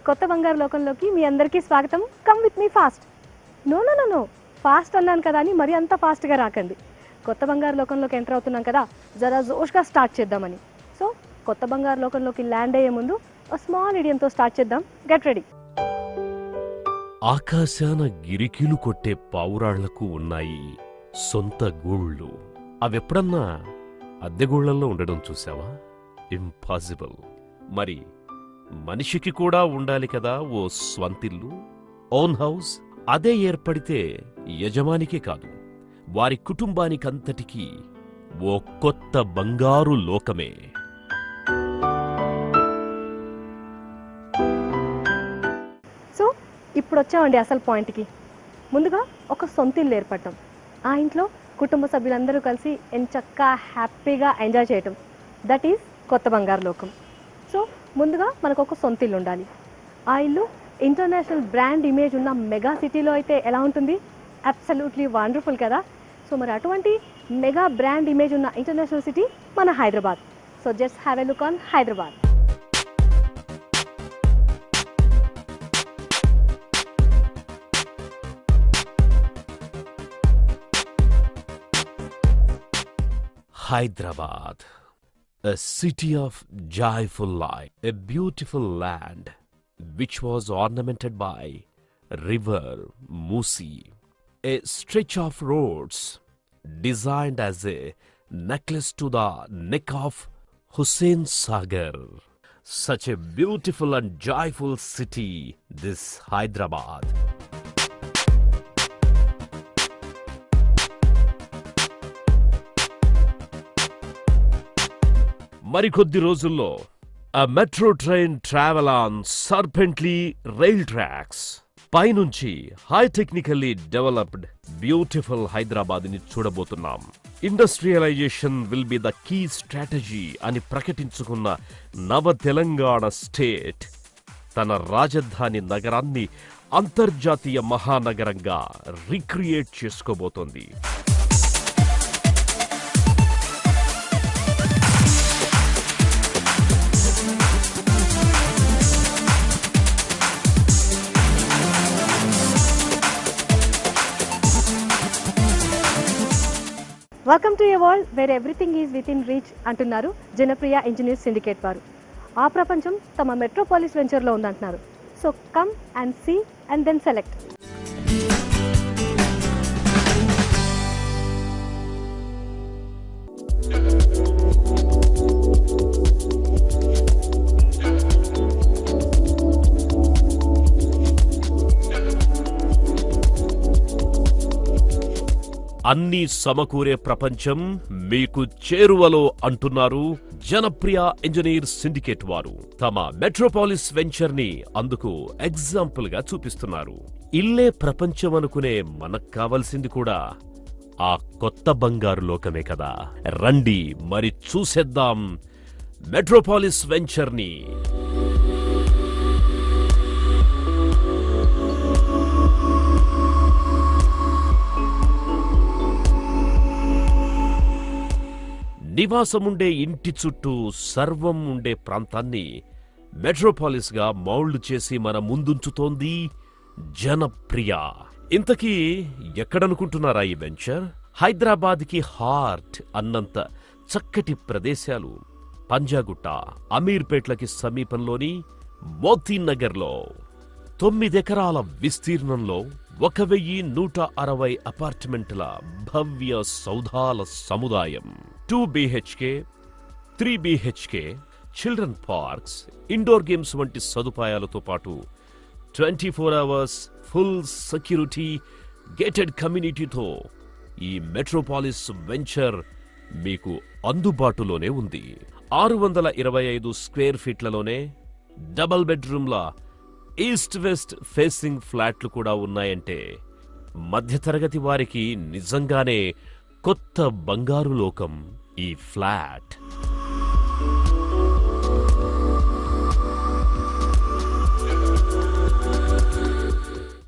కొత్త బంగారు లోకంలోకి మీ అందరికీ స్వాగతం. Come with me fast. No fast అన్నాను కదా అని మరి అంత ఫాస్ట్గా రాకండి. కొత్త బంగారు లోకంలోకి ఎంటర్ అవుతున్నాం కదా, జరా జోష్గా స్టార్ట్ చేద్దామని. సో కొత్త బంగారు లోకంలోకి ల్యాండ్ అయ్యే ముందు స్మాల్ ఇడియంతో స్టార్ట్ చేద్దాం. Get ready. ఆకాశాన గిరికీలు కొట్టే పావురాళ్లకు ఉన్నాయి సొంత గూళ్ళు. అవెప్పుడన్నా అద్దెగూళ్లలో ఉండడం చూసావా? ఇంపాసిబుల్. మరి మనిషికి కూడా ఉండాలి కదా ఓ స్వంతిల్లు, ఓన్ హౌస్. అదే ఏర్పడితే యజమానికే కాదు, వారి కుటుంబానికంతటికీ ఓ కొత్త బంగారు లోకమే. సో ఇప్పుడు వచ్చామండి అసలు పాయింట్కి. ముందుగా ఒక సొంతిల్లు ఏర్పడటం, ఆ ఇంట్లో కుటుంబ సభ్యులందరూ కలిసి ఎంచక్కా హ్యాపీగా ఎంజాయ్ చేయటం, దట్ ఈజ్ కొత్త బంగారు లోకం. సో ముందుగా మనకు ఒక సొంత ఇల్లు ఉండాలి. ఆ ఇల్లు ఇంటర్నేషనల్ బ్రాండ్ ఇమేజ్ ఉన్న మెగా సిటీలో అయితే ఎలా ఉంటుంది? అబ్సల్యూట్లీ వండర్ఫుల్ కదా. సో మరి అటువంటి మెగా బ్రాండ్ ఇమేజ్ ఉన్న ఇంటర్నేషనల్ సిటీ మన Hyderabad. So just have a look on Hyderabad. Hyderabad, a city of joyful life, a beautiful land which was ornamented by river Musi, a stretch of roads designed as a necklace to the neck of Hussain Sagar. Such a beautiful and joyful city, this Hyderabad. మరికొద్ది రోజుల్లో a metro train travel on serpently rail tracks. పైనుంచి high technically developed beautiful Hyderabad ని చూడబోతున్నాం. Industrialisation will be the key strategy అని ప్రకటించుకున్న నవ Telangana state తన రాజధాని నగరాన్ని అంతర్జాతీయ మహానగరంగా రీక్రియేట్ చేసుకోబోతోంది. Welcome to a world where everything is within reach అంటున్నారు జనప్రియ ఇంజనీర్స్ సిండికేట్ వారు. ఆ ప్రపంచం తమ మెట్రోపాలిస్ వెంచర్లో ఉందంటున్నారు. So come and see and then select. అన్నీ సమకూరే ప్రపంచం మీకు చేరువలో అంటున్నారు జనప్రియ ఇంజనీర్ సిండికేట్ వారు. తమ మెట్రోపాలిస్ వెంచర్ ని అందుకు ఎగ్జాంపుల్ గా చూపిస్తున్నారు. ఇల్లే ప్రపంచం అనుకునే మనకు కావాల్సింది కూడా ఆ కొత్త బంగారు లోకమే కదా. రండి మరి చూసేద్దాం మెట్రోపాలిస్ వెంచర్ ని. నివాసముండే ఇంటి చుట్టూ సర్వం ఉండే ప్రాంతాన్ని మెట్రోపాలిస్ గా మౌల్డ్ చేసి మన ముందుంచుతోంది జనప్రియ. ఇంతకీ ఎక్కడనుకుంటున్నారా ఈ వెంచర్? హైదరాబాద్ కి హార్ట్ అన్నంత చక్కటి ప్రదేశాలు పంజాగుట్ట, అమీర్పేట్లకి సమీపంలోని మోతీనగర్లో 9 ఎకరాల విస్తీర్ణంలో 1160 అపార్ట్మెంట్ల భవ్య సౌధాల సముదాయం. 2 BHK, 3 BHK, children parks, indoor games వంటి సదుపాయాలతో పాటు 24 hours ఫుల్ సెక్యూరిటీ గేటెడ్ కమ్యూనిటీతో ఈ మెట్రోపాలిస్ వెంచర్ మీకు అందుబాటులోనే ఉంది. 625 స్క్వేర్ ఫీట్లలోనే డబుల్ బెడ్రూమ్ల ఈస్ట్ వెస్ట్ ఫేసింగ్ ఫ్లాట్లు కూడా ఉన్నాయంటే మధ్యతరగతి వారికి నిజంగానే కొత్త బంగారు లోకం ఈ ఫ్లాట్.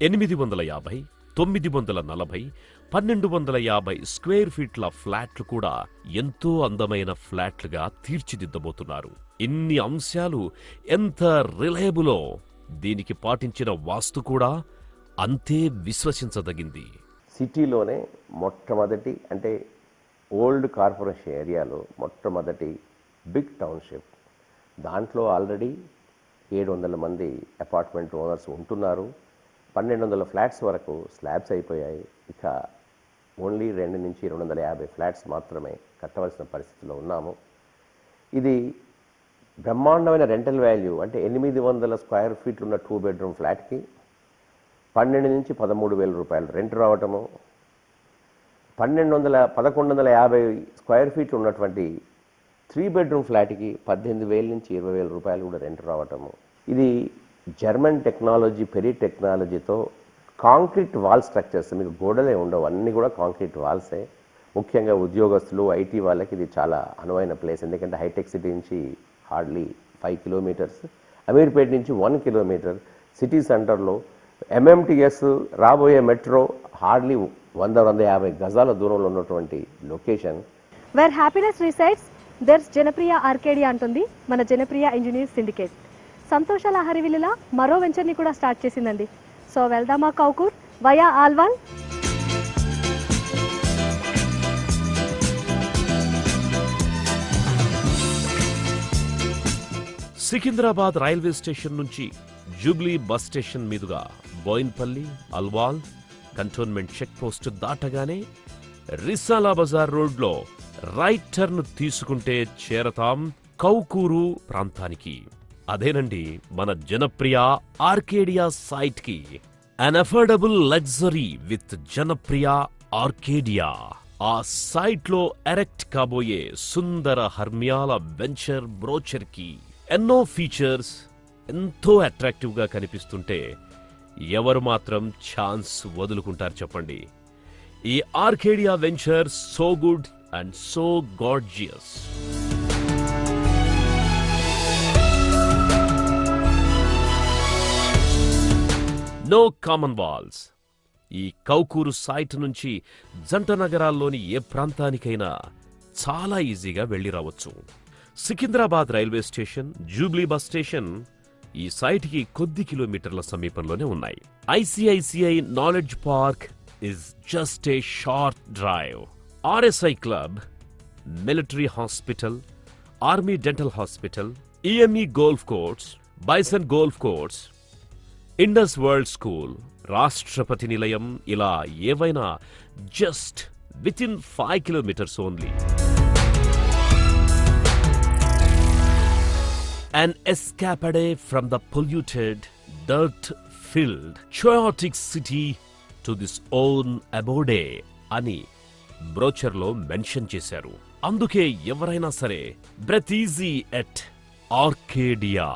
$850, 940, 1250 స్క్వేర్ ఫీట్ల ఫ్లాట్లు కూడా ఎంతో అందమైన ఫ్లాట్లుగా తీర్చిదిద్దబోతున్నారు. ఇన్ని అంశాలు ఎంత రిలయబులో దీనికి పాటించిన వాస్తు కూడా అంతే విశ్వసించదగింది. సిటీలోనే మొట్టమొదటి అంటే ఓల్డ్ కార్పొరేషన్ ఏరియాలో మొట్టమొదటి బిగ్ టౌన్షిప్. దాంట్లో ఆల్రెడీ 700 మంది అపార్ట్మెంట్ ఓనర్స్ ఉంటున్నారు. 1200 ఫ్లాట్స్ వరకు స్లాబ్స్ అయిపోయాయి. ఇక ఓన్లీ 2 నుంచి 250 ఫ్లాట్స్ మాత్రమే కట్టవలసిన పరిస్థితిలో ఉన్నాము. ఇది బ్రహ్మాండమైన రెంటల్ వాల్యూ అంటే 800 స్క్వేర్ ఫీట్లు ఉన్న 2 బెడ్రూమ్ ఫ్లాట్కి 12 నుంచి 13,000 రూపాయలు రెంట్ రావటము, 1150 స్క్వేర్ ఫీట్లు ఉన్నటువంటి 3 బెడ్రూమ్ ఫ్లాట్కి 18,000 నుంచి 20,000 రూపాయలు కూడా రెంట్ రావటము. ఇది జర్మన్ టెక్నాలజీ, పెరీ టెక్నాలజీతో కాంక్రీట్ వాల్ స్ట్రక్చర్స్, మీకు గోడలే ఉండవు, అన్నీ కూడా కాంక్రీట్ వాల్సే. ముఖ్యంగా ఉద్యోగస్తులు, ఐటీ వాళ్ళకి ఇది చాలా అనువైన ప్లేస్. ఎందుకంటే హైటెక్ సిటీ నుంచి హార్డ్లీ 5 కిలోమీటర్స్, అమీర్పేట నుంచి 1 కిలోమీటర్, సిటీ సెంటర్లో ఎంఎంటీఎస్, రాబోయే మెట్రో హార్డ్లీ 100-150 గజాల దూరంలో ఉన్నటువంటి location. Where happiness resides there's Janapriya Arcadia అంటుంది మన జనప్రియ ఇంజనీర్ సిండికేట్. సంతోషాల హరివిల్లులా మరో వెంచర్ని కూడా స్టార్ట్ చేసిందండి. సో వెళ్దామా Kowkur via Alwal. Secunderabad railway station నుంచి జూబ్లీ బస్ స్టేషన్ మీదుగా Bowenpally, Alwal cantonment check post దాటగానే రిసాలా బజార్ రోడ్లో రైట్ టర్న్ తీసుకుంటే చేరతాం కౌకూరు ప్రాంతానికి. అదేనండి మన జనప్రియ ఆర్కేడియా సైట్ కి. An affordable luxury with Janapriya Arcadia. ఆ సైట్ లో ఎరెక్ట్ కాబోయే సుందర హర్మ్యాల వెంచర్ బ్రోచర్ కి ఎన్నో ఫీచర్స్ ఎంతో అట్రాక్టివ్ గా కనిపిస్తుంటే ఎవరు మాత్రం ఛాన్స్ వదులుకుంటారు చెప్పండి. ఈ Arcadia venture so good and so gorgeous. No common walls. ఈ కౌకూరు సైట్ నుంచి జంట నగరాల్లోని ఏ ప్రాంతానికైనా చాలా ఈజీగా వెళ్లి రావచ్చు. Secunderabad railway station, Jubilee bus station ఈ సైట్కి కొద్ది కిలోమీటర్ల సమీపంలోనే ఉన్నాయి. ICICI knowledge park is just a short drive. RSI club, military hospital, army dental hospital, EME golf course, bison golf course, Indus world school, రాష్ట్రపతి నిలయం, ఇలా ఏవైనా just with in 5 kilometers only. An escapade from the polluted, dirt-filled, chaotic city to this own abode అని బ్రోచర్లో mention చేశారు. అందుకే ఎవరైనా సరే breath easy at ఆర్కేడియా.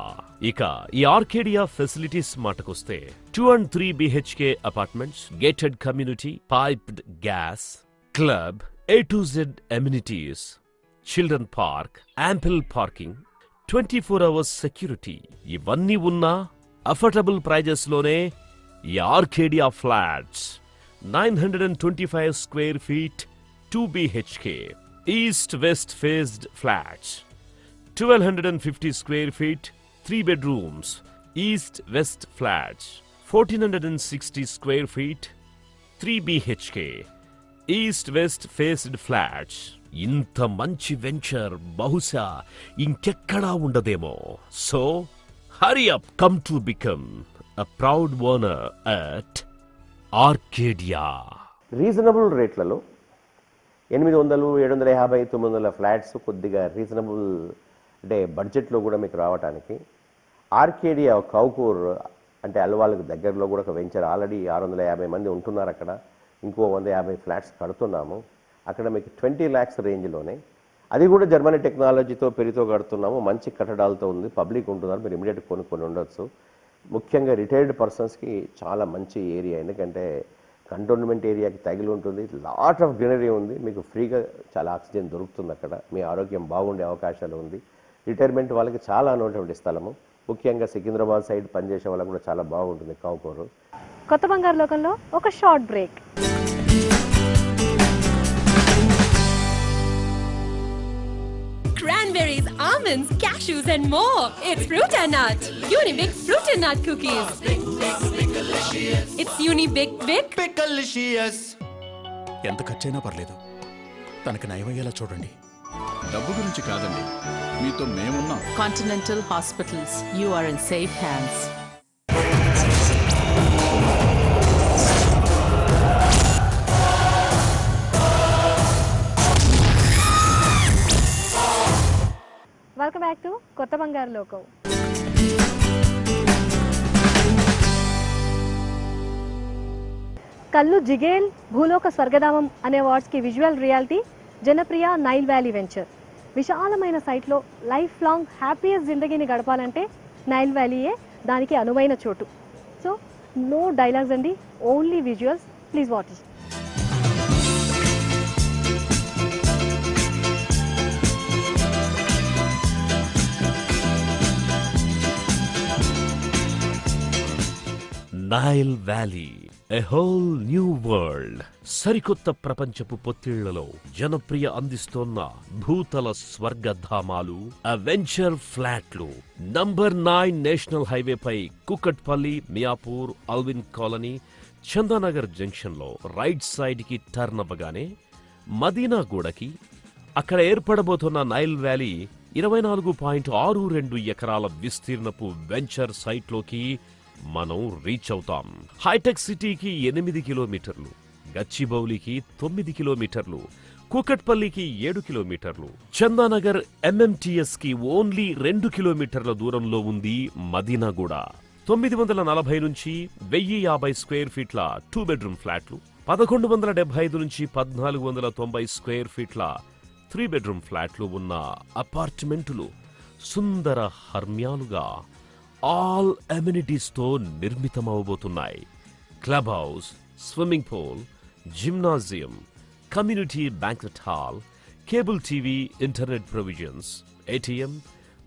ఇక ఈ ఆర్కేడియా ఫెసిలిటీస్ మాటకొస్తే 2 and 3 BHK apartments, gated community, piped gas, club, A to Z amenities, children park, ample parking, 24 hours security, ఇవన్నీ ఉన్నా అఫోర్డబుల్ ప్రైజెస్ లోనే ఈ Arcadia flats 925 square feet 2 BHK east west faced flats, 1250 square feet 3 bedrooms east west flats, 1460 square feet 3 BHK east west faced flats. ఇంత మంచి వెంచర్ బహుశా ఇంకెక్కడా ఉండదేమో. So hurry up, come to become a proud owner at ఆర్కేడియా. Reasonable రేట్లలో 800, 750, 900 flats కొద్దిగా reasonable అంటే బడ్జెట్లో కూడా మీకు రావడానికి ఆర్కేడియా కౌకూర్ అంటే అల్వాల్కి దగ్గరలో కూడా ఒక వెంచర్ ఆల్రెడీ 650 మంది ఉంటున్నారు అక్కడ. ఇంకో 150 ఫ్లాట్స్ కడుతున్నాము అక్కడ మీకు 20 lakhs రేంజ్లోనే. అది కూడా జర్మనీ టెక్నాలజీతో పెరితో కడుతున్నాము. మంచి కట్టడాలతో ఉంది, పబ్లిక్ ఉంటున్నారు, మీరు ఇమీడియట్ కొనుక్కొని ఉండొచ్చు. ముఖ్యంగా రిటైర్డ్ పర్సన్స్కి చాలా మంచి ఏరియా, ఎందుకంటే కంటోన్మెంట్ ఏరియాకి తగిలి ఉంటుంది. లాట్ ఆఫ్ గ్రీనరీ ఉంది, మీకు ఫ్రీగా చాలా ఆక్సిజన్ దొరుకుతుంది అక్కడ, మీ ఆరోగ్యం బాగుండే అవకాశాలు ఉంది. రిటైర్మెంట్ వాళ్ళకి చాలా అనువంటి స్థలము. ముఖ్యంగా సికింద్రాబాద్ సైడ్ పనిచేసే వాళ్ళకి కూడా చాలా బాగుంటుంది కౌకూరు. కొత్త బంగారు లోకంలో ఒక short break. Cranberries are almonds, cashews and more. It's Fruit and Nut. Unibic Fruit and Nut cookies. It's Unibic Bic. Pickleicious. ఎంత ఖర్చైనా పర్లేదు, తనకి నయమయ్యేలా చూడండి. డబ్బు గురించి కాదండి, మీతో మేమున్నాం. Continental Hospitals, you are in safe hands. Welcome back to కొత్త బంగారు లోకం. కల్లు జిగేల్ భూలోక స్వర్గధామం అనే వార్డ్స్కి visual reality Janapriya Nile valley venture. విశాలమైన సైట్లో లైఫ్ లాంగ్ హ్యాపీయెస్ట్ జిందగీని గడపాలంటే నైల్ వ్యాలీయే దానికి అనువైన చోటు. సో నో డైలాగ్స్ అండి, only visuals. Please watch it. Nile valley, a whole new world. సరికొత్త ప్రపంచపు పొత్తిళ్లలో జనప్రియ అందిస్తోన్న భూతల స్వర్గధామాలు, వెంచర్ ఫ్లాట్లు. నంబర్ 9 నేషనల్ హైవేపై కుకట్పల్లి, మియాపూర్, అల్విన్ కాలనీ, చందానగర్ జంక్షన్ లో రైట్ సైడ్ కి టర్న్ అవ్వగానే మదీనాగూడకి అక్కడ ఏర్పడబోతున్న నైల్ వ్యాలీ 24.62 ఎకరాల విస్తీర్ణపు వెంచర్ సైట్లోకి మనం రీచ్ అవుతాం. హైటెక్ సిటీకి 8 కిలోమీటర్లు, గచ్చిబౌలికి 9 కిలోమీటర్లు, కూకట్పల్లికి 7 కిలోమీటర్లు, చందానగర్ ఎంఎంటీఎస్ కి ఓన్లీ 2 కిలోమీటర్ల దూరంలో ఉంది మదీనాగూడ. 940 నుంచి 1050 స్క్వేర్ ఫీట్ల 2 బెడ్రూమ్ ఫ్లాట్లు, 1175 నుంచి 1490 స్క్వేర్ ఫీట్ల 3 బెడ్రూమ్ ఫ్లాట్లు ఉన్న అపార్ట్మెంటులు సుందర హర్మ్యాలుగా ఆల్ అమ్యూనిటీస్ తో నిర్మితమవబోతున్నాయి. Club house, swimming pool, gymnasium, community banquet hall, cable TV, internet provisions, ATM,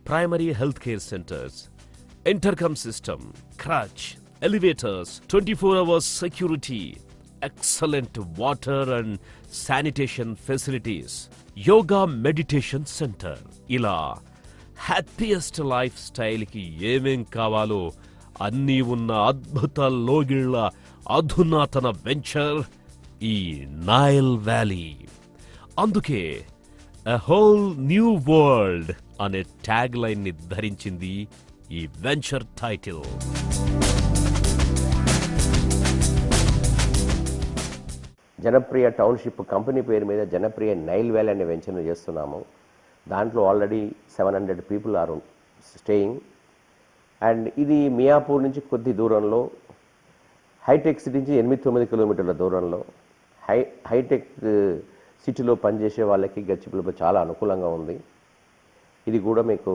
primary health care centres, intercom system, creche, elevators, 24 hours security, excellent water and sanitation facilities, yoga meditation center. ఇలా happiest life style కి ఏమేం కావాలో అన్నీ ఉన్న అద్భుత లోగిళ్ల అధునాతన venture ఈ Nile Valley. అందుకే ఎ హోల్ న్యూ వరల్డ్ అనే ట్యాగ్ లైన్ ని ధరించింది ఈ venture title. Janapriya township company పేరు మీద జనప్రియ నైల్ వ్యాలీ అనే వెంచర్ను చేస్తున్నాము. దాంట్లో already 700 people are staying. And ఇది మియాపూర్ నుంచి కొద్ది దూరంలో, హైటెక్ సిటీ నుంచి 8-9 కిలోమీటర్ల దూరంలో, హైటెక్ సిటీలో పనిచేసే వాళ్ళకి గచ్చిబౌలిలో చాలా అనుకూలంగా ఉంది. ఇది కూడా మీకు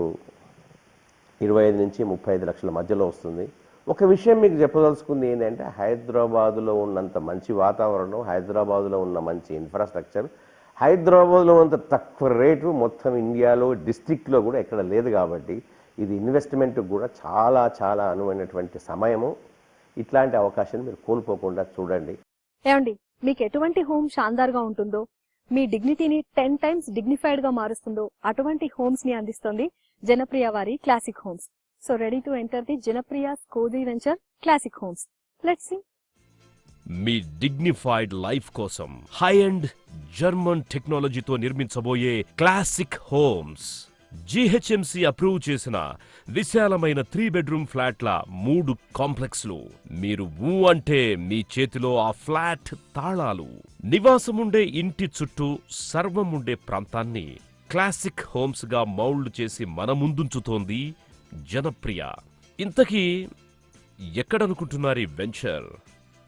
25 నుంచి 35 లక్షల మధ్యలో వస్తుంది. ఒక విషయం మీకు చెప్పదలుచుకుంది ఏంటంటే, హైదరాబాదులో ఉన్నంత మంచి వాతావరణం, హైదరాబాదులో ఉన్న మంచి ఇన్ఫ్రాస్ట్రక్చర్, హైదరాబాద్లో అంత తక్కువ రేటు మొత్తం ఇండియాలో డిస్ట్రిక్ట్లో కూడా ఎక్కడ లేదు. కాబట్టి ఇది ఇన్వెస్ట్మెంట్ కూడా చాలా చాలా అనువైనటువంటి సమయము. ఇట్లాంటి అవకాశాన్ని మీరు కోల్పోకుండా చూడండి. ఏమండి, మీకు ఎటువంటి హోమ్ షాన్దార్గా ఉంటుందో, మీ డిగ్నిటీని 10 times డిగ్నిఫైడ్ గా మారుస్తుందో అటువంటి హోమ్స్ ని అందిస్తుంది జనప్రియ వారి classic homes. So ready to enter the Janapriya's cosy venture classic homes. Let's see. మీ డిగ్నిఫైడ్ లైఫ్ కోసం హై అండ్ జర్మన్ టెక్నాలజీతో నిర్మించబోయే క్లాసిక్ హోమ్స్. జీహెచ్ఎంసీ అప్రూవ్ చేసిన విశాలమైన 3 బెడ్రూమ్ ఫ్లాట్ల 3 కాంప్లెక్స్లు. మీరు ఊ అంటే మీ చేతిలో ఆ ఫ్లాట్ తాళాలు. నివాసముండే ఇంటి చుట్టూ సర్వముండే ప్రాంతాన్ని క్లాసిక్ హోమ్స్ గా మౌల్డ్ చేసి మన ముందుంచుతోంది జనప్రియ. ఇంతకీ ఎక్కడనుకుంటున్నారు ఈ వెంచర్?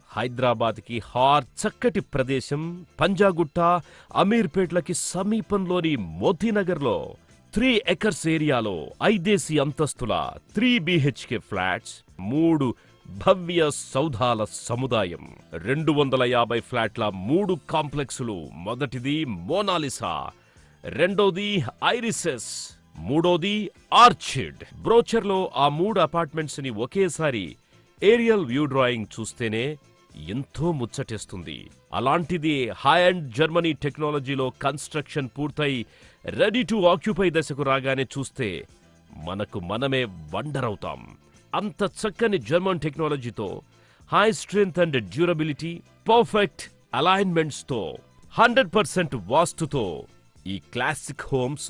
హైదరాబాద్కి హార్ చక్కటి ప్రదేశం పంజాగుట్ట, అమీర్పేట్లకి సమీపంలోని మోతీనగర్లో 3 acres ఏరియాలో 5 అంతస్తుల 3 BHK ఫ్లాట్స్, 3 భవ్య సౌధాల సముదాయం, 250 ఫ్లాట్ల 3 కాంప్లెక్సులు. మొదటిది మోనాలిసా, రెండోది ఐరిసెస్, మూడోది ఆర్చిడ్. బ్రోచర్లో ఆ 3 అపార్ట్మెంట్స్ ని ఒకేసారి ఏరియల్ వ్యూ డ్రాయింగ్ చూస్తేనే ఎంతో ముచ్చటేస్తుంది. అలాంటిది హై అండ్ జర్మనీ టెక్నాలజీలో కన్స్ట్రక్షన్ పూర్తయి రెడీ టు ఆక్యుపై దశకు రాగానే చూస్తే మనకు మనమే వండర్ అవుతాం. అంత చక్కని జర్మన్ టెక్నాలజీతో, high strength and durability, perfect అలైన్మెంట్స్తో, 100% వాస్తుతో ఈ క్లాసిక్ హోమ్స్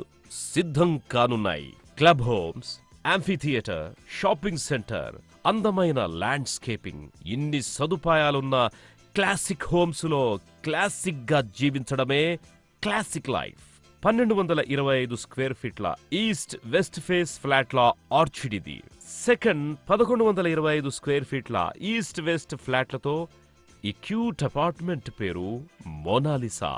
సిద్ధం కానున్నాయి. Club homes, amphitheatre, shopping centre, అందమైన ల్యాండ్స్కేపింగ్, ఇన్ని సదుపాయాలున్న క్లాసిక్ హోమ్స్ లో క్లాసిక్ గా జీవించడమే క్లాసిక్ లైఫ్. 1225 స్క్వేర్ ఫీట్ల ఈస్ట్ వెస్ట్ ఫేస్ ఫ్లాట్ల ఆర్చిడ్ ఇది. సెకండ్ 1125 స్క్వేర్ ఫీట్ల ఈస్ట్ వెస్ట్ ఫ్లాట్లతో ఈ క్యూట్ అపార్ట్మెంట్ పేరు Mona Lisa.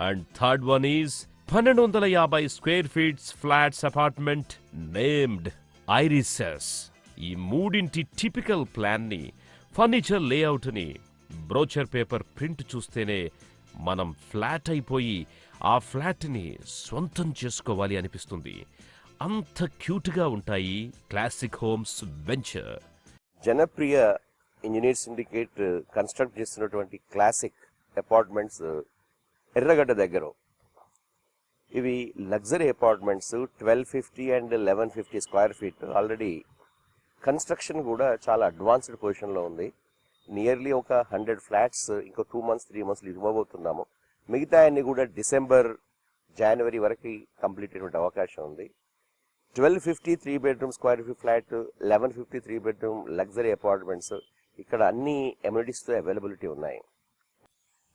And third one is 1250 square feets flats apartment named irises. ఈ మూడింటి టిపికల్ ప్లాన్ ని, ఫర్నిచర్ లేఅవుట్ ని, బ్రోచర్ పేపర్ ప్రింట్ చూస్తేనే మనం ఫ్లాట్ అయిపోయి ఆ ఫ్లాట్ ని స్వంతం చేసుకోవాలి అనిపిస్తుంది. అంత క్యూట్ గా ఉంటాయి classic homes venture. Janapriya engineer syndicate construct చేస్తున్నటువంటి క్లాసిక్ అపార్ట్మెంట్స్ ఎర్రగడ్డ దగ్గర. ఇవి luxury apartments, 1250 and 1150 square feet. Already construction కూడా చాలా అడ్వాన్స్డ్ పొజిషన్లో ఉంది. నియర్లీ ఒక 100 ఫ్లాట్స్ ఇంకో 2 months 3 months ఇవ్వబోతున్నాము. మిగతా అన్ని కూడా డిసెంబర్ జనవరి వరకు కంప్లీట్ అయ్యే అవకాశం ఉంది. 1250 3 bedroom square feet flat, 1150 3 bedroom luxury apartments, ఇక్కడ అన్ని ఎమ్యూనిటీస్తో అవైలబిలిటీ ఉన్నాయి.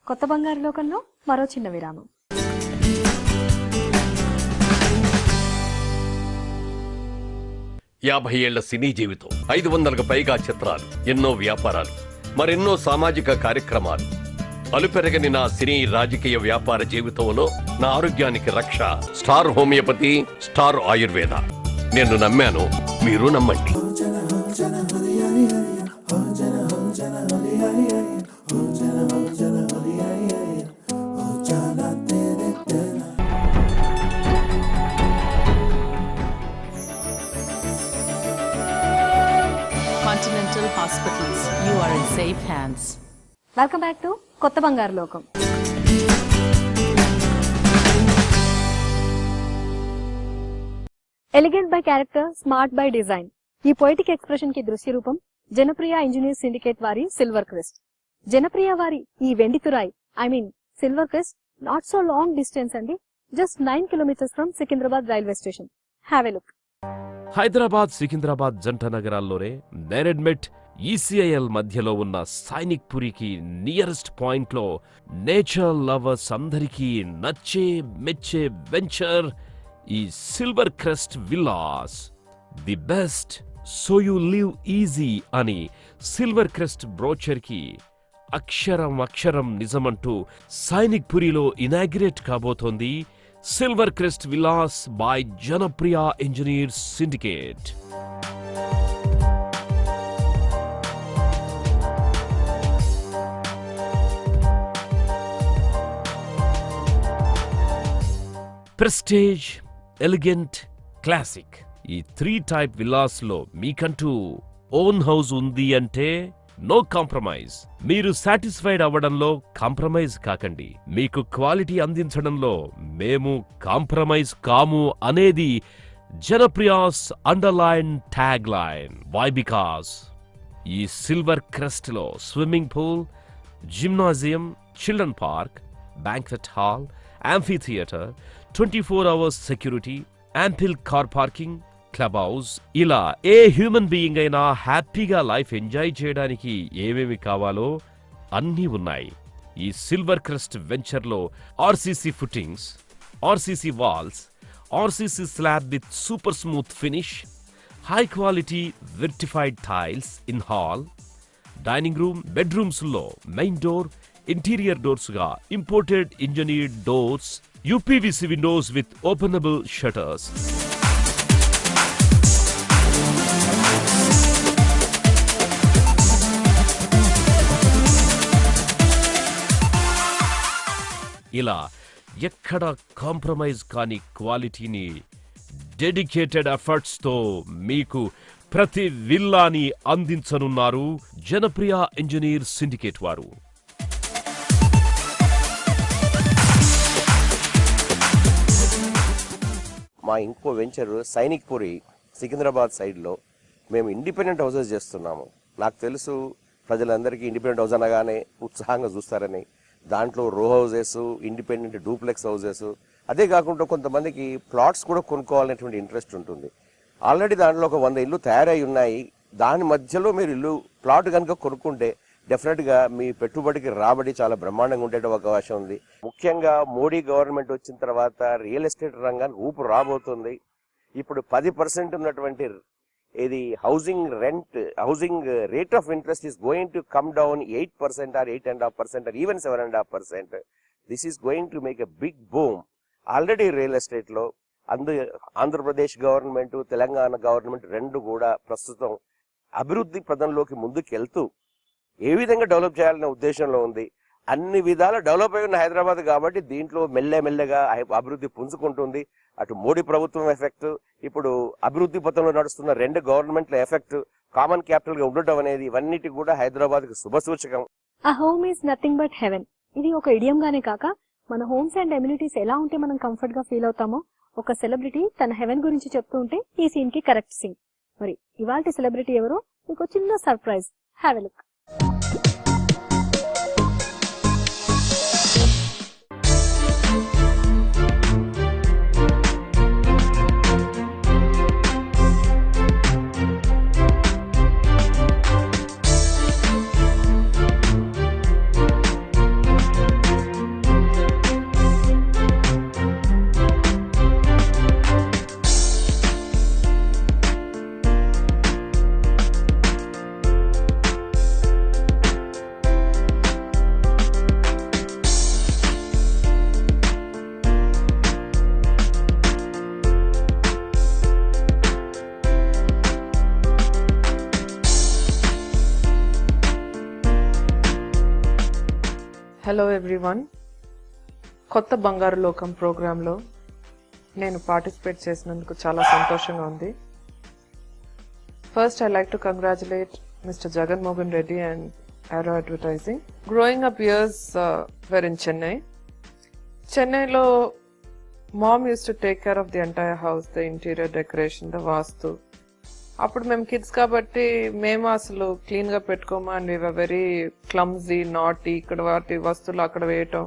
కొత్త బంగారు లోకంలో మరో చిన్న విరామం. యాభై ఏళ్ల సినీ జీవితం, 500కు పైగా చిత్రాలు, ఎన్నో వ్యాపారాలు, మరెన్నో సామాజిక కార్యక్రమాలు. అలుపెరగని నా సినీ రాజకీయ వ్యాపార జీవితంలో నా ఆరోగ్యానికి రక్ష స్టార్ హోమియోపతి, స్టార్ ఆయుర్వేద. నేను నమ్మాను, మీరు నమ్మండి. Continental Hospitals, you are in safe hands. Welcome back to కొత్త బంగారు లోకం. Elegant by character, smart by design. ఈ పొయిటిక్ ఎక్స్ప్రెషన్ కి దృశ్య రూపం జనప్రియ ఇంజనీర్ సిండికేట్ వారి సిల్వర్ క్రెస్ట్. జనప్రియ వారి ఈ వెండి తురాయి, silver crest, not so long distance అండి, just 9 kilometers from Secunderabad railway station. Have a look. Hyderabad Secunderabad జంట నగరాల్లోనే నేరెడ్మెట్ ఈసీఐఎల్ మధ్యలో ఉన్న సైనిక్ పురికి నియరెస్ట్ పాయింట్ లో నేచర్ లవర్స్ అందరికీ నచ్చే మెచ్చే వెంచర్ ఈ silver crest villas. The best so you live easy అని సిల్వర్ క్రెస్ట్ బ్రోచర్ కి అక్షరం అక్షరం నిజమంటూ సైనిక్ పురిలో ఇనాగ్రేట్ కాబోతోంది silver crest villas by Janapriya engineer syndicate. Prestige, elegant, classic, ఈ 3 టైప్ విల్లాస్ లో మీకంటూ ఓన్ హౌస్ ఉంది అంటే నో కాంప్రమైజ్. మీరు సాటిస్ఫైడ్ అవ్వడంలో కాంప్రమైజ్ కాకండి. మీకు క్వాలిటీ అందించడంలో మేము కాంప్రమైజ్ కాము అనేది Janapriya's underline tagline. Why? Because ఈ సిల్వర్ క్రెస్ట్ లో swimming pool, gymnasium, children park, banquet hall, amphitheatre, 24 hours security, ample car parking, club house, ఇలా ఏ హ్యూమన్ బీయింగ్ అయినా హ్యాపీగా లైఫ్ ఎంజాయ్ చేయడానికి ఏమేమి కావాలో అన్నీ ఉన్నాయి. ఈ సిల్వర్ క్రెస్ట్ వెంచర్ లో RCC footings, RCC walls, RCC slab with super smooth finish, high quality vitrified tiles in hall, dining room, bedrooms లో మెయిన్ డోర్, ఇంటీరియర్ డోర్స్ గా imported engineered doors, UPVC windows with openable shutters. ఇలా ఎక్కడ compromise కాని క్వాలిటీని dedicated efforts తో మీకు ప్రతి విల్లాని అందించనున్నారు Janapriya engineer syndicate వారు. మా ఇంకో వెంచర్ సైనిక్ పురి సికింద్రాబాద్ సైడ్లో మేము ఇండిపెండెంట్ హౌసెస్ చేస్తున్నాము. నాకు తెలుసు ప్రజలందరికీ ఇండిపెండెంట్ హౌస్ అనగానే ఉత్సాహంగా చూస్తారని. దాంట్లో రో హౌసెస్, ఇండిపెండెంట్ డూప్లెక్స్ హౌసెస్, అదే కాకుండా కొంతమందికి ప్లాట్స్ కూడా కొనుక్కోవాలనేటువంటి ఇంట్రెస్ట్ ఉంటుంది. ఆల్రెడీ దాంట్లో ఒక 100 ఇల్లు తయారై ఉన్నాయి. దాని మధ్యలో మీరు ఇల్లు ప్లాట్ కనుక కొనుక్కుంటే డెఫినెట్గా మీ పెట్టుబడికి రాబడి చాలా బ్రహ్మాండంగా ఉండే అవకాశం ఉంది. ముఖ్యంగా మోడీ గవర్నమెంట్ వచ్చిన తర్వాత రియల్ ఎస్టేట్ రంగానికి ఊపు రాబోతుంది. ఇప్పుడు 10% ఉన్నటువంటి ఇది housing rate of interest is going to come down 8% or 8.5% or even 7.5%. This is going to make a big boom. Already real ఎస్టేట్లో ఆంధ్రప్రదేశ్ గవర్నమెంట్, తెలంగాణ గవర్నమెంట్ రెండు కూడా ప్రస్తుతం అభివృద్ధి పదంలోకి ముందుకు వెళ్తూ ఏ విధంగా డెవలప్ చేయాలనే ఉద్దేశంలో ఉంది. అన్ని విధాల డెవలప్ అయి ఉన్న హైదరాబాద్ కాబట్టి దీంట్లో మెల్లమెల్లగా అభివృద్ధి పుంజుకుంటుంది. అటు మోడీ ప్రభుత్వం ఎఫెక్ట్, ఇప్పుడు అభివృద్ధి పథంలో నడుస్తున్న రెండు గవర్నమెంట్ల ఎఫెక్ట్, కామన్ క్యాపిటల్ గా ఉండటం అనేది ఇవన్నిటి కూడా హైదరాబాద్ కి శుభసూచకం. ఆ home is nothing but heaven. ఇది ఒక ఇడియం గానే కాక మన హోమ్స్ అండ్ అమ్యూనిటీస్ ఎలా ఉంటే మనం కంఫర్ట్ గా ఫీల్ అవుతామో, ఒక సెలబ్రిటీ తన హెవెన్ గురించి చెప్తూ ఉంటే ఈ సీన్ కి కరెక్ట్ సీన్. మరి ఇవాల్టి సెలబ్రిటీ ఎవరో మీకు చిన్న surprise. Have a look. Hello everyone, కొత్త బంగారు లోకం ప్రోగ్రాంలో నేను పార్టిసిపేట్ చేసినందుకు చాలా సంతోషంగా ఉంది. First I like to congratulate mister Jagan Mohan Reddy and Aero Advertising. Growing up years were in Chennai. Chennaiలో mom used to take care of the entire house, the interior decoration, the vastu. అప్పుడు మేము కిడ్స్ కాబట్టి మేము అసలు clean గా పెట్టుకోమా, and we were very clumsy, naughty, ఇక్కడ వాటి వస్తువులు అక్కడ వేయటం,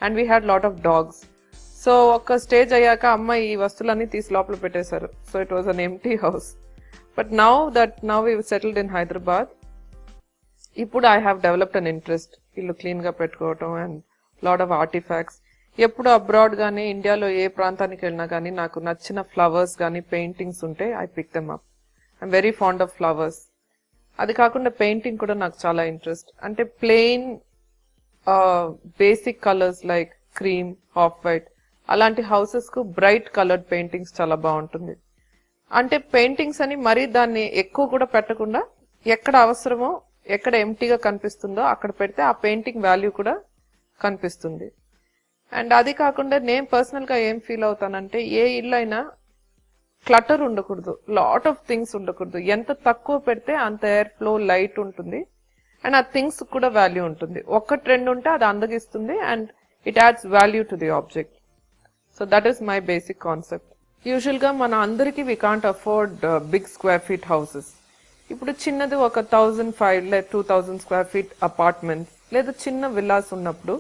and we had lot of dogs. So ఒక స్టేజ్ అయ్యాక అమ్మ ఈ వస్తువులన్నీ తీసి లోపల పెట్టేశారు. So it was an empty house. But now we settled in Hyderabad. ఇప్పుడు I have developed an interest ఇల్లు క్లీన్ గా పెట్టుకోవటం అండ్ లాట్ ఆఫ్ ఆర్టిఫాక్ట్స్. ఎప్పుడు అబ్రాడ్ గానీ ఇండియాలో ఏ ప్రాంతానికి వెళ్ళినా కానీ నాకు నచ్చిన ఫ్లవర్స్ కానీ పెయింటింగ్స్ ఉంటే I pick them up. I'm very fond of flowers. అది కాకుండా పెయింటింగ్ కూడా నాకు చాలా ఇంట్రెస్ట్. అంటే plain basic colours like cream, off white అలాంటి హౌసెస్ కు బ్రైట్ కలర్డ్ పెయింటింగ్స్ చాలా బాగుంటుంది. అంటే పెయింటింగ్స్ అని మరీ దాన్ని ఎక్కువ కూడా పెట్టకుండా ఎక్కడ అవసరమో, ఎక్కడ ఎంటీగా కనిపిస్తుందో అక్కడ పెడితే ఆ పెయింటింగ్ వాల్యూ కూడా కనిపిస్తుంది. అండ్ అది కాకుండా నేను పర్సనల్ గా ఏం ఫీల్ అవుతానంటే, ఏ ఇల్లు అయినా క్లటర్ ఉండకూడదు, లాట్ ఆఫ్ థింగ్స్ ఉండకూడదు. ఎంత తక్కువ పెడితే అంత ఎయిర్ ఫ్లో, లైట్ ఉంటుంది అండ్ ఆ థింగ్స్ కూడా వాల్యూ ఉంటుంది. ఒక్కటి రెండు ఉంటే అది అందగిస్తుంది and it adds value to the object. So that is my basic concept. Usual గా మన అందరికి we can't afford big square feet houses. ఇప్పుడు చిన్నది ఒక 1,500 లేదా 2,000 స్క్వేర్ ఫీట్ అపార్ట్మెంట్స్ లేదా చిన్న విల్లాస్ ఉన్నప్పుడు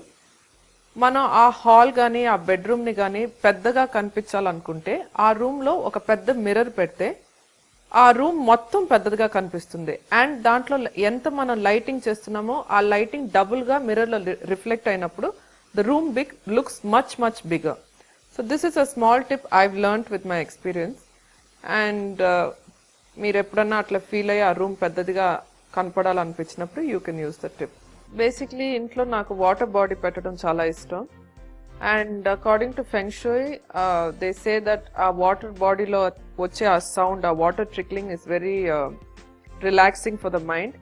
మనం ఆ హాల్ గానీ ఆ బెడ్రూమ్ ని గానీ పెద్దగా కనిపించాలనుకుంటే ఆ రూమ్ లో ఒక పెద్ద మిర్రర్ పెడితే ఆ రూమ్ మొత్తం పెద్దదిగా కనిపిస్తుంది. అండ్ దాంట్లో ఎంత మనం లైటింగ్ చేస్తున్నామో ఆ లైటింగ్ డబుల్ గా మిర్రర్ లో రిఫ్లెక్ట్ అయినప్పుడు the room big looks much bigger. So this is a small tip I've learned with my experience. And మీరు ఎప్పుడన్నా అట్లా ఫీల్ అయ్యి ఆ రూమ్ పెద్దదిగా కనపడాలనిపించినప్పుడు you can use the tip. Basically ఇంట్లో నాకు వాటర్ బాడీ పెట్టడం చాలా ఇష్టం. And according to feng shui they say that ఆ వాటర్ బాడీలో వచ్చే ఆ సౌండ్, ఆ water trickling is very relaxing for the mind.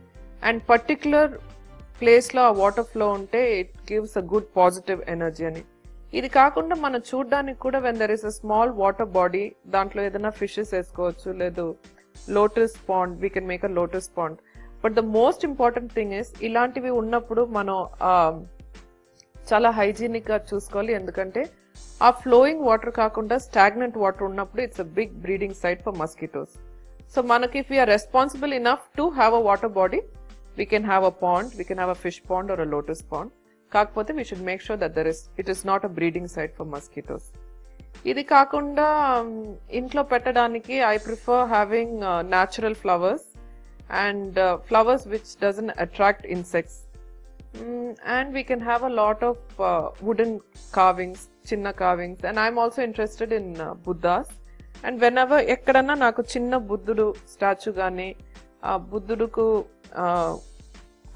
And particular ప్లేస్లో ఆ వాటర్ ఫ్లో ఉంటే it gives a good positive energy అని. ఇది కాకుండా మనం చూడడానికి కూడా when there is a small water body, దాంట్లో ఏదైనా ఫిషెస్ వేసుకోవచ్చు, లేదు lotus pond, we can make a lotus pond. But the most important thing is ఇలాంటివి ఉన్నప్పుడు మనం చాలా హైజీనిక్ గా చూసుకోవాలి. ఎందుకంటే ఆ ఫ్లోయింగ్ వాటర్ కాకుండా స్టాగ్నెంట్ వాటర్ ఉన్నప్పుడు it's a big breeding site for mosquitoes. So మనకి if we're responsible enough to have a water body, we can have a pond, we can have a fish pond or a lotus pond. కాకపోతే we should make sure that it is not a breeding site for mosquitoes. ఇది కాకుండా ఇంట్లో పెట్టడానికి I prefer having natural flowers and flowers which doesn't attract insects. And we can have a lot of wooden carvings, chinna carvings, and I'm also interested in Buddhas. And whenever ekkadana naku chinna Buddhudu statue gaani Buddhuduku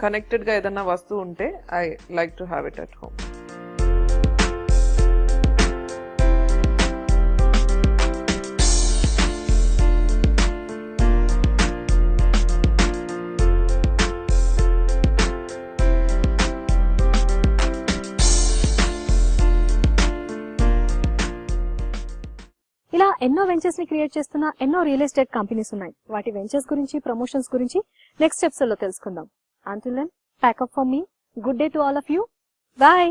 connected ga edanna vastu unte, I like to have it at home. ఇలా ఎన్నో ventures ని create చేస్తున్న ఎన్నో real estate companies ఉన్నాయి. వాటి ventures గురించి, promotions గురించి next episode లో తెలుసుకుందాం. Until then, pack up for me. Good day to all of you. Bye.